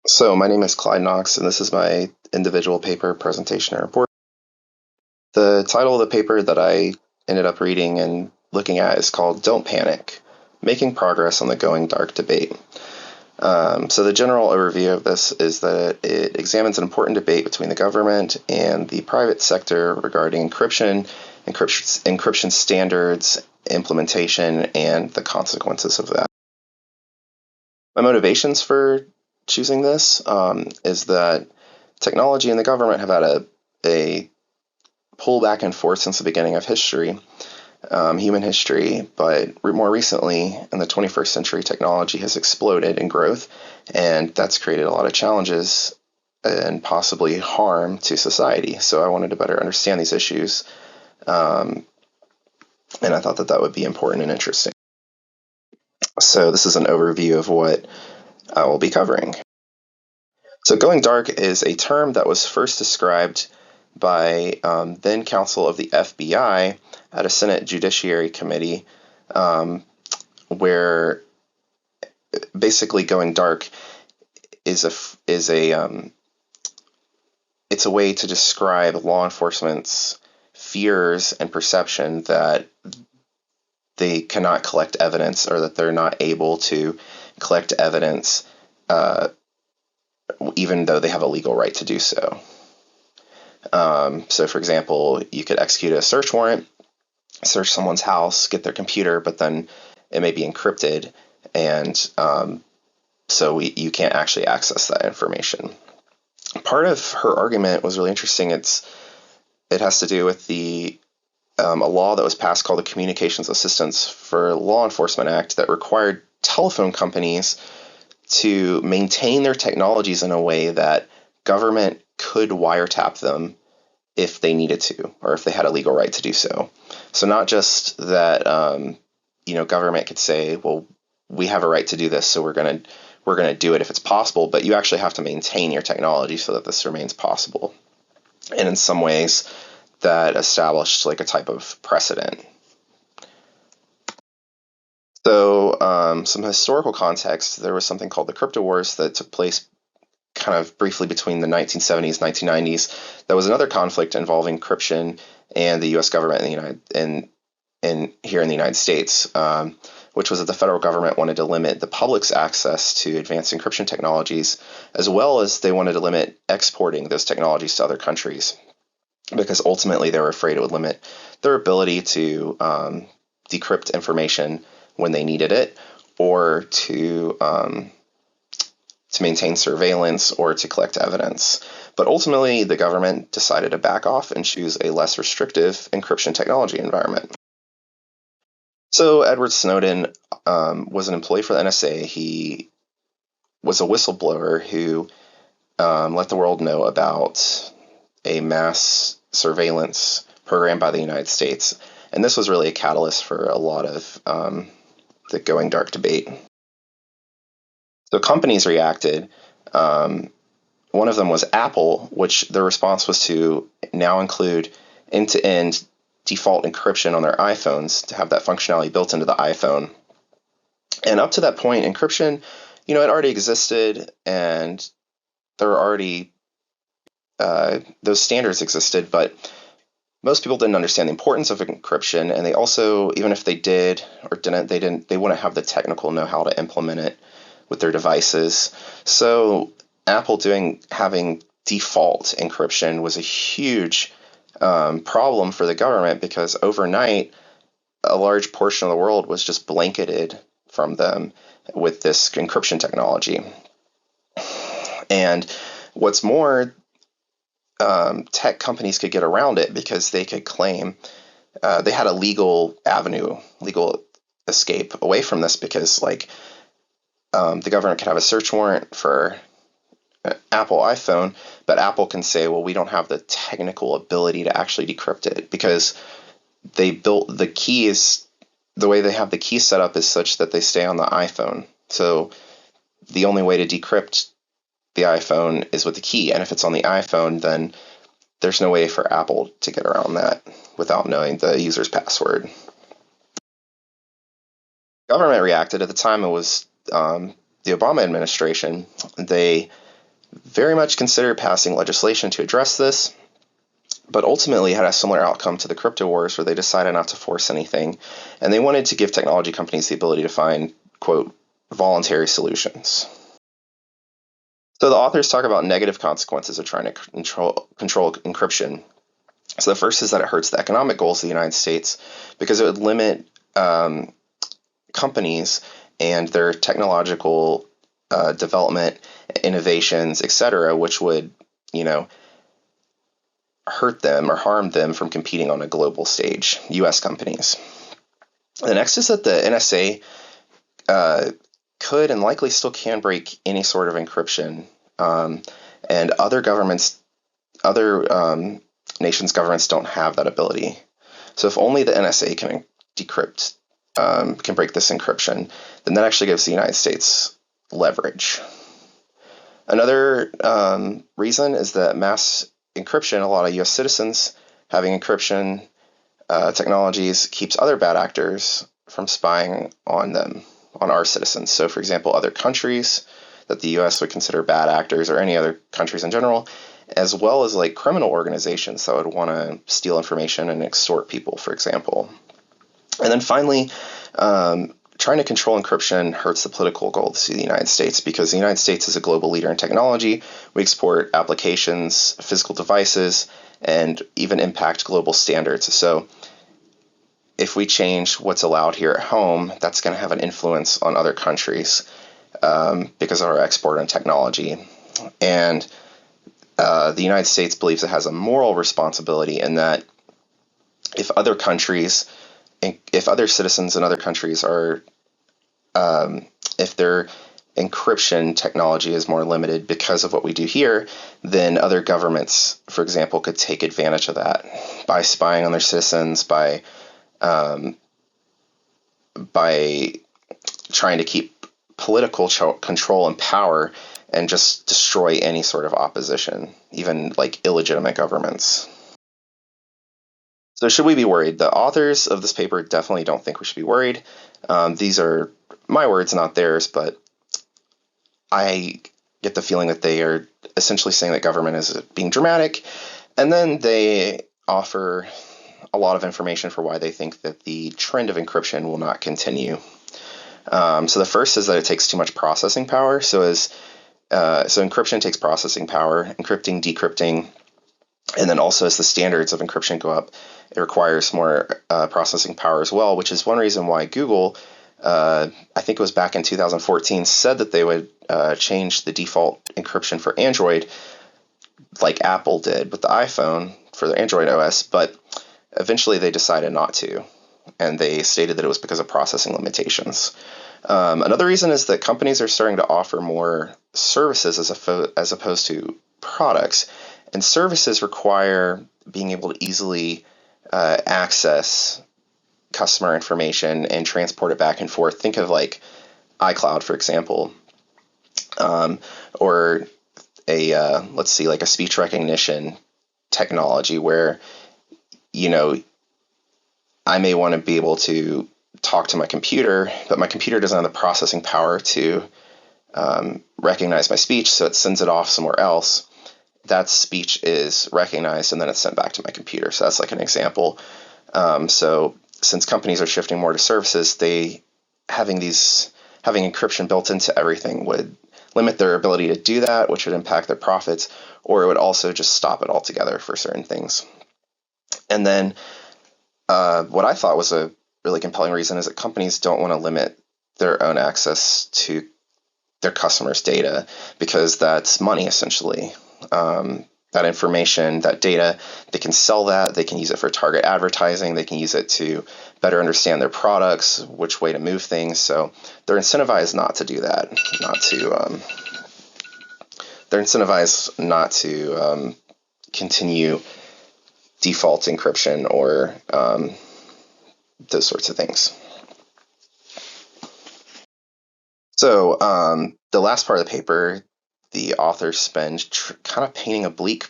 So my name is Clyde Knox, and this is my individual paper presentation and report. The title of the paper that I ended up reading and looking at is called Don't Panic, Making Progress on the Going Dark Debate. So the general overview of this is that it examines an important debate between the government and the private sector regarding encryption standards, implementation, and the consequences of that. My motivations for choosing this is that technology and the government have had a pull back and forth since the beginning of history, human history, but more recently in the 21st century, technology has exploded in growth, and that's created a lot of challenges and possibly harm to society. So I wanted to better understand these issues, and I thought that would be important and interesting. So this is an overview of what I will be covering. So going dark is a term that was first described by then counsel of the FBI at a Senate Judiciary Committee, where basically going dark is it's a way to describe law enforcement's fears and perception that they cannot collect evidence, or that they're not able to collect evidence even though they have a legal right to do so. So for example, you could execute a search warrant, search someone's house, get their computer, but then it may be encrypted, and so you can't actually access that information. Part of her argument was really interesting. It has to do with a law that was passed called the Communications Assistance for Law Enforcement Act that required telephone companies to maintain their technologies in a way that government could wiretap them if they needed to, or if they had a legal right to do so. So not just that government could say, well, we have a right to do this, so we're gonna do it if it's possible, but you actually have to maintain your technology so that this remains possible. And in some ways, that established like a type of precedent. So some historical context, there was something called the Crypto Wars that took place kind of briefly between the 1970s, 1990s. That was another conflict involving encryption and the U.S. government here in the United States, which was that the federal government wanted to limit the public's access to advanced encryption technologies, as well as they wanted to limit exporting those technologies to other countries, because ultimately they were afraid it would limit their ability to decrypt information when they needed it, or to maintain surveillance or to collect evidence. But ultimately, the government decided to back off and choose a less restrictive encryption technology environment. So Edward Snowden was an employee for the NSA. He was a whistleblower who let the world know about a mass surveillance program by the United States. And this was really a catalyst for a lot of the going dark debate. So companies reacted. One of them was Apple, which their response was to now include end-to-end default encryption on their iPhones, to have that functionality built into the iPhone. And up to that point, encryption, it already existed, and there were already those standards existed, but most people didn't understand the importance of encryption, and they also, even if they did or didn't, they wouldn't have the technical know-how to implement it with their devices. So Apple having default encryption was a huge problem for the government, because overnight a large portion of the world was just blanketed from them with this encryption technology. And what's more, tech companies could get around it because they could claim they had a legal escape away from this, because the government could have a search warrant for Apple iPhone, but Apple can say, well, we don't have the technical ability to actually decrypt it, because they built the keys. The way they have the key set up is such that they stay on the iPhone. So the only way to decrypt the iPhone is with the key. And if it's on the iPhone, then there's no way for Apple to get around that without knowing the user's password. Government reacted. At the time, it was the Obama administration. They very much considered passing legislation to address this, but ultimately had a similar outcome to the crypto wars, where they decided not to force anything, and they wanted to give technology companies the ability to find, quote, voluntary solutions. So the authors talk about negative consequences of trying to control encryption. So the first is that it hurts the economic goals of the United States, because it would limit companies and their technological development, innovations, etc., which would, hurt them or harm them from competing on a global stage, U.S. companies. The next is that the NSA could and likely still can break any sort of encryption, and other nations' governments don't have that ability. So if only the NSA can decrypt, can break this encryption, then that actually gives the United States leverage. Another reason is that mass encryption, a lot of U.S. citizens having encryption technologies, keeps other bad actors from spying on them, on our citizens. So, for example, other countries that the U.S. would consider bad actors, or any other countries in general, as well as like criminal organizations that would want to steal information and extort people, for example. And then finally, trying to control encryption hurts the political goals of the United States, because the United States is a global leader in technology. We export applications, physical devices, and even impact global standards. So if we change what's allowed here at home, that's going to have an influence on other countries because of our export and technology. And the United States believes it has a moral responsibility in that if other citizens in other countries are, if their encryption technology is more limited because of what we do here, then other governments, for example, could take advantage of that by spying on their citizens, by trying to keep political control and power, and just destroy any sort of opposition, even like illegitimate governments. So should we be worried? The authors of this paper definitely don't think we should be worried. These are my words, not theirs, but I get the feeling that they are essentially saying that government is being dramatic, and then they offer a lot of information for why they think that the trend of encryption will not continue. So the first is that it takes too much processing power. So encryption takes processing power, encrypting, decrypting, and then also as the standards of encryption go up, it requires more processing power as well, which is one reason why Google, I think it was back in 2014, said that they would change the default encryption for Android, like Apple did with the iPhone for the Android OS, but eventually they decided not to, and they stated that it was because of processing limitations. Another reason is that companies are starting to offer more services as opposed to products, and services require being able to easily access customer information and transport it back and forth. Think of like iCloud, for example, or like a speech recognition technology where, I may want to be able to talk to my computer, but my computer doesn't have the processing power to recognize my speech, so it sends it off somewhere else. That speech is recognized, and then it's sent back to my computer. So that's like an example. So since companies are shifting more to services, having encryption built into everything would limit their ability to do that, which would impact their profits, or it would also just stop it altogether for certain things. And then what I thought was a really compelling reason is that companies don't want to limit their own access to their customers' data, because that's money, essentially. That information, that data, they can sell that, they can use it for target advertising, they can use it to better understand their products, which way to move things. So they're incentivized not to do that, they're incentivized not to continue default encryption or those sorts of things. So the last part of the paper, the authors spend kind of painting a bleak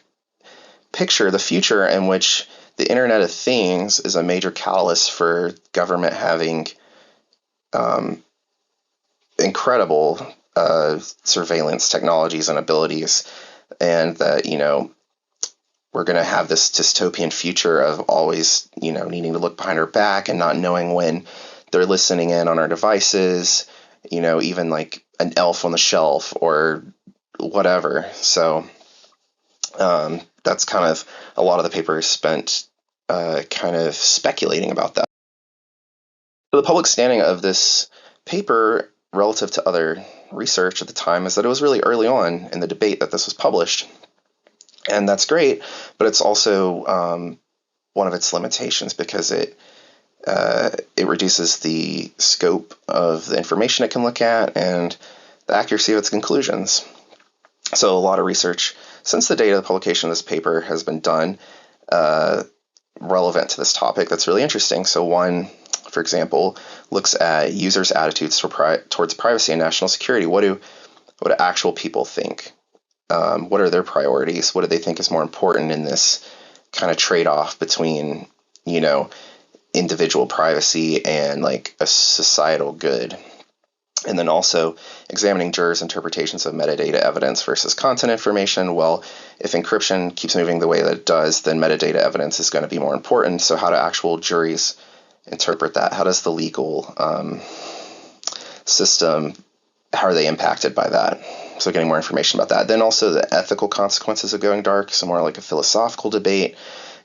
picture of the future in which the Internet of Things is a major catalyst for government having incredible surveillance technologies and abilities, and that, we're going to have this dystopian future of always, needing to look behind our back and not knowing when they're listening in on our devices, even like an elf on the shelf or whatever. So that's kind of a lot of the paper spent kind of speculating about that. So the public standing of this paper relative to other research at the time is that it was really early on in the debate that this was published. And that's great, but it's also one of its limitations because it reduces the scope of the information it can look at and the accuracy of its conclusions. So a lot of research since the date of the publication of this paper has been done relevant to this topic that's really interesting. So one, for example, looks at users' attitudes towards privacy and national security. What do actual people think? What are their priorities? What do they think is more important in this kind of trade-off between, individual privacy and like a societal good? And then also examining jurors' interpretations of metadata evidence versus content information. Well, if encryption keeps moving the way that it does, then metadata evidence is going to be more important. So how do actual juries interpret that? How does the legal system, how are they impacted by that? So getting more information about that. Then also the ethical consequences of going dark, so more like a philosophical debate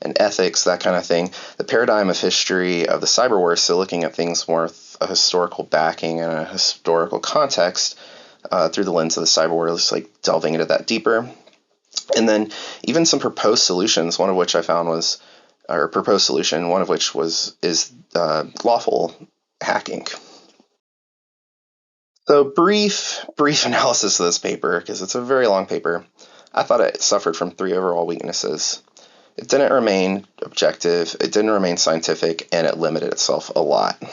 and ethics, that kind of thing. The paradigm of history of the cyber wars, so looking at things more with a historical backing and a historical context through the lens of the cyber wars, like delving into that deeper. And then even some proposed solutions, one of which I found was, or proposed solution, one of which is lawful hacking. So brief analysis of this paper, because it's a very long paper. I thought it suffered from 3 overall weaknesses. It didn't remain objective, it didn't remain scientific, and it limited itself a lot. So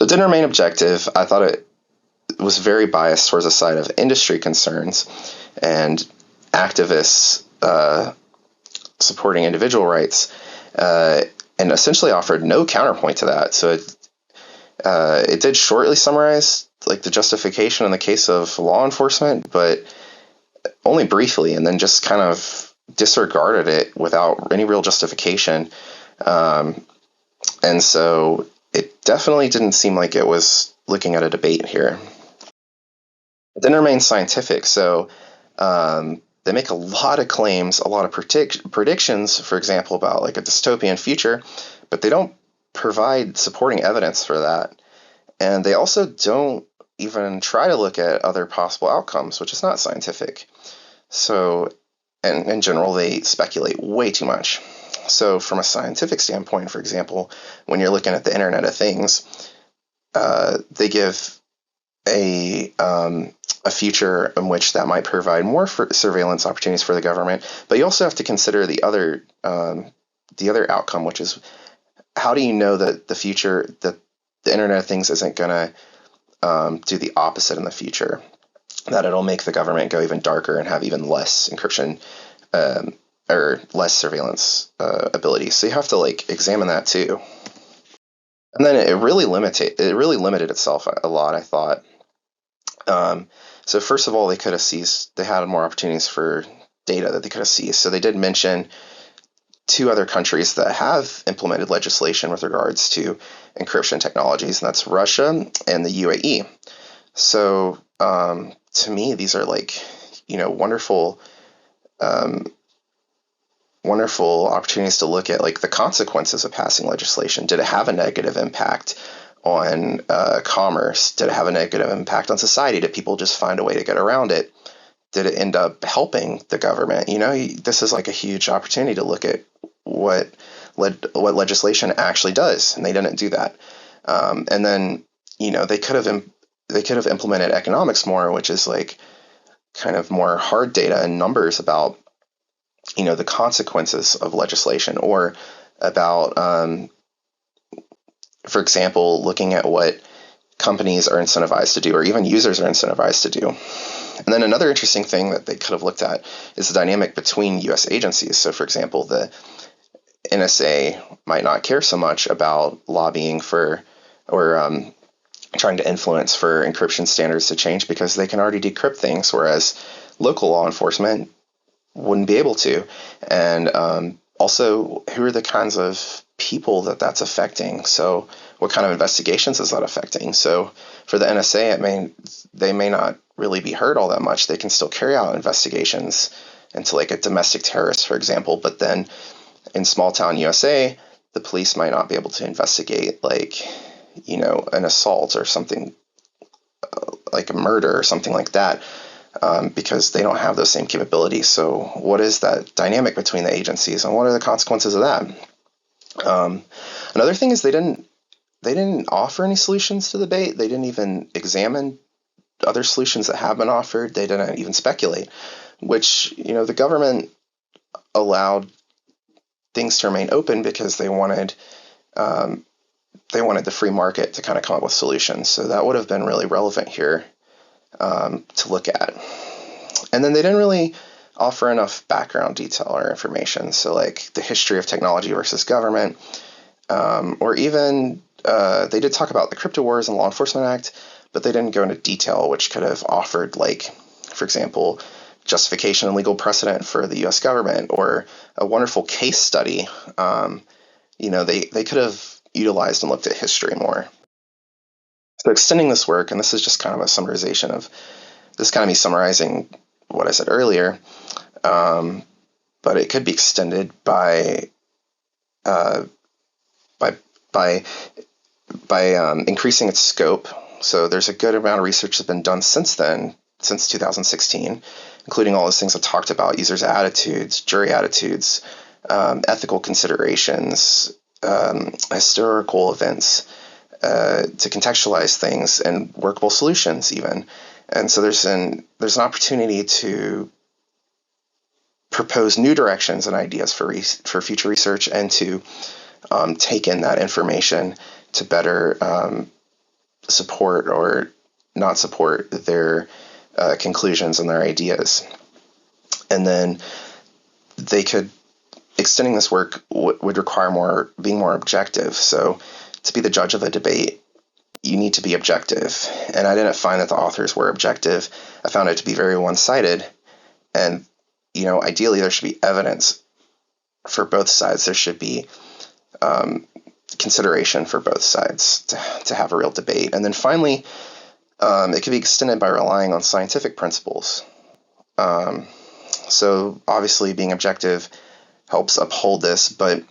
it didn't remain objective. I thought it was very biased towards the side of industry concerns and activists supporting individual rights, and essentially offered no counterpoint to that. So it did shortly summarize like the justification in the case of law enforcement, but only briefly, and then just kind of disregarded it without any real justification. And so it definitely didn't seem like it was looking at a debate here. It didn't remain scientific, so they make a lot of claims, a lot of predictions, for example, about like a dystopian future, but they don't provide supporting evidence for that. And they also don't even try to look at other possible outcomes, which is not scientific. So, and in general, they speculate way too much. So from a scientific standpoint, for example, when you're looking at the Internet of Things, they give a future in which that might provide more surveillance opportunities for the government, but you also have to consider the other outcome, which is how do you know that the future, that the Internet of Things isn't going to do the opposite in the future, that it'll make the government go even darker and have even less encryption or less surveillance abilities. So you have to like examine that too. And then it really limited itself a lot, I thought. So first of all, they had more opportunities for data that they could have seized. So they did mention 2 other countries that have implemented legislation with regards to encryption technologies, and that's Russia and the UAE. So to me, these are like, wonderful opportunities to look at like the consequences of passing legislation. Did it have a negative impact on commerce? Did it have a negative impact on society? Did people just find a way to get around it? Did it end up helping the government? This is like a huge opportunity to look at what legislation actually does, and they didn't do that. And then they could have implemented economics more, which is like kind of more hard data and numbers about the consequences of legislation, or about for example, looking at what companies are incentivized to do, or even users are incentivized to do. And then another interesting thing that they could have looked at is the dynamic between U.S. agencies. So, for example, the NSA might not care so much about lobbying for or trying to influence for encryption standards to change because they can already decrypt things, whereas local law enforcement wouldn't be able to. And also, who are the kinds of people that that's affecting? So what kind of investigations is that affecting? So for the NSA, they may not really be heard all that much. They can still carry out investigations into like a domestic terrorist, for example, but then in small town USA, the police might not be able to investigate an assault or something like a murder or something like that, because they don't have those same capabilities. So what is that dynamic between the agencies, and what are the consequences of that? Another thing is they didn't offer any solutions to the debate. They didn't even examine other solutions that have been offered. They didn't even speculate, which, the government allowed things to remain open because they wanted the free market to kind of come up with solutions. So that would have been really relevant here to look at. And then they didn't really offer enough background detail or information. So like the history of technology versus government, or even they did talk about the Crypto Wars and Law Enforcement Act, but they didn't go into detail, which could have offered, like, for example, justification and legal precedent for the U.S. government, or a wonderful case study. They could have utilized and looked at history more. So extending this work, and this is just kind of a summarization of this, kind of me summarizing what I said earlier, but it could be extended by increasing its scope. So there's a good amount of research that's been done since then, since 2016, including all those things I talked about: users' attitudes, jury attitudes, ethical considerations, historical events, to contextualize things, and workable solutions even. And so there's an opportunity to propose new directions and ideas for future research, and to take in that information to better support or not support their conclusions and their ideas. And then extending this work would require being more objective. So to be the judge of a debate, you need to be objective. And I didn't find that the authors were objective. I found it to be very one-sided. And, ideally there should be evidence for both sides. There should be consideration for both sides to have a real debate. And then finally, it can be extended by relying on scientific principles. So obviously being objective helps uphold this, but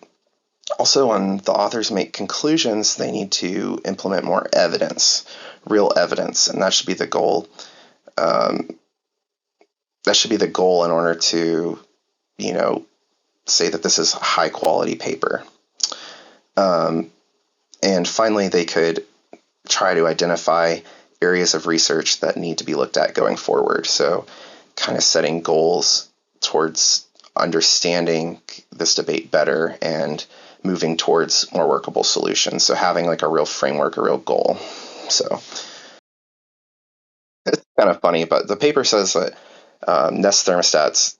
also when the authors make conclusions, they need to implement more evidence, real evidence, and that should be the goal. That should be the goal in order to, say that this is a high quality paper. And finally, they could try to identify areas of research that need to be looked at going forward. So kind of setting goals towards understanding this debate better and moving towards more workable solutions. So having like a real framework, a real goal. So it's kind of funny, but the paper says that Nest thermostats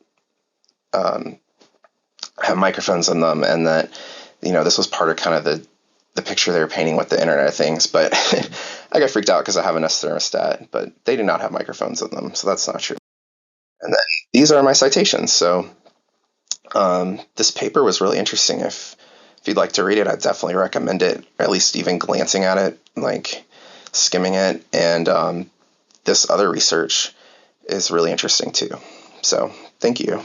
have microphones in them, and that, this was part of kind of the picture they were painting with the Internet of Things. But I got freaked out because I have a Nest thermostat, but they do not have microphones in them, so that's not true. And then these are my citations. So this paper was really interesting. If you'd like to read it, I'd definitely recommend it, or at least even glancing at it, like skimming it. And this other research is really interesting too. So thank you.